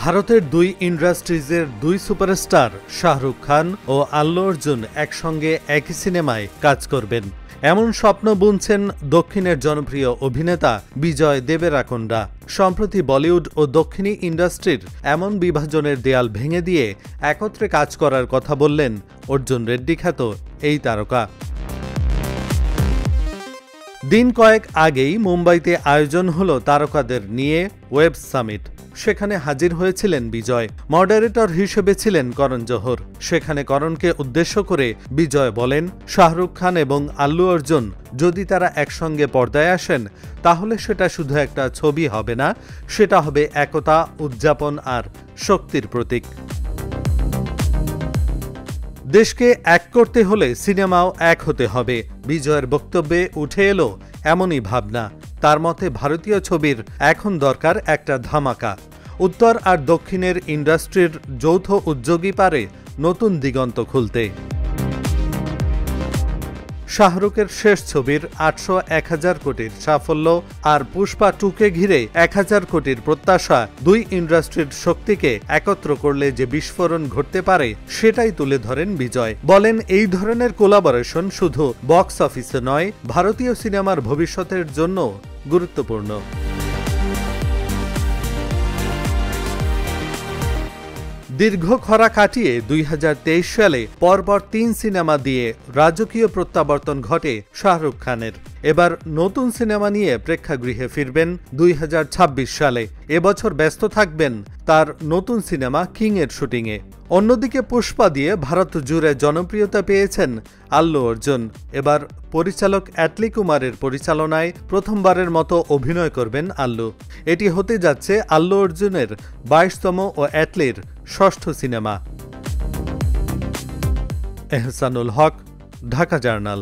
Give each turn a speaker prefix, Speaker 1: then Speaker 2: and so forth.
Speaker 1: ভারতের দুই ইন্ডাস্ট্রিজের দুই সুপারস্টার শাহরুখ খান ও আল্লু অর্জুন একসঙ্গে একই সিনেমায় কাজ করবেন এমন স্বপ্ন বুনছেন দক্ষিণের জনপ্রিয় অভিনেতা বিজয় দেবরাকোন্ডা। সম্প্রতি বলিউড ও দক্ষিণী ইন্ডাস্ট্রির এমন বিভাজনের দেয়াল ভেঙে দিয়ে একত্রে কাজ করার কথা বললেন অর্জুন রেড্ডি খ্যাত এই তারকা। দিন কয়েক আগেই মুম্বাইতে আয়োজন হলো তারকাদের নিয়ে ওয়েব সামিট। সেখানে হাজির হয়েছিলেন বিজয়। মডারেটর হিসেবে ছিলেন করণ জোহর। সেখানে করণকে উদ্দেশ্য করে বিজয় বলেন, শাহরুখ খান এবং আল্লু অর্জুন যদি তারা একসঙ্গে পর্দায় আসেন তাহলে সেটা শুধু একটা ছবি হবে না, সেটা হবে একতা, উদযাপন আর শক্তির প্রতীক। দেশকে এক করতে হলে সিনেমাও এক হতে হবে। বিজয়ের বক্তব্যে উঠে এলো এমনই ভাবনা। তার মতে ভারতীয় ছবির এখন দরকার একটা ধামাকা। উত্তর আর দক্ষিণের ইন্ডাস্ট্রির যৌথ উদ্যোগই পারে নতুন দিগন্ত খুলতে। শাহরুখের শেষ ছবির ৮০০-১০০০ কোটির সাফল্য আর পুষ্পা 2কে ঘিরে ১০০০ কোটির প্রত্যাশা দুই ইন্ডাস্ট্রির শক্তিকে একত্র করলে যে বিস্ফোরণ ঘটতে পারে সেটাই তুলে ধরেন বিজয়। বলেন, এই ধরনের কোলাবোরেশন শুধু বক্স অফিসে নয়, ভারতীয় সিনেমার ভবিষ্যতের জন্য গুরুত্বপূর্ণ। দীর্ঘ খরা কাটিয়ে ২০২৩ সালে পরপর ৩ সিনেমা দিয়ে রাজকীয় প্রত্যাবর্তন ঘটে শাহরুখ খানের। এবার নতুন সিনেমা নিয়ে প্রেক্ষাগৃহে ফিরবেন ২০২৬ সালে। এবছর ব্যস্ত থাকবেন তার নতুন সিনেমা কিং-এর শুটিংয়ে। অন্যদিকে পুষ্পা দিয়ে ভারত জুড়ে জনপ্রিয়তা পেয়েছেন আল্লু অর্জুন। এবার পরিচালক অ্যাটলি কুমারের পরিচালনায় প্রথমবারের মতো অভিনয় করবেন আল্লু। এটি হতে যাচ্ছে আল্লু অর্জুনের ২২তম ও অ্যাটলির ষষ্ঠ সিনেমা। এহসানুল হক, ঢাকা জার্নাল।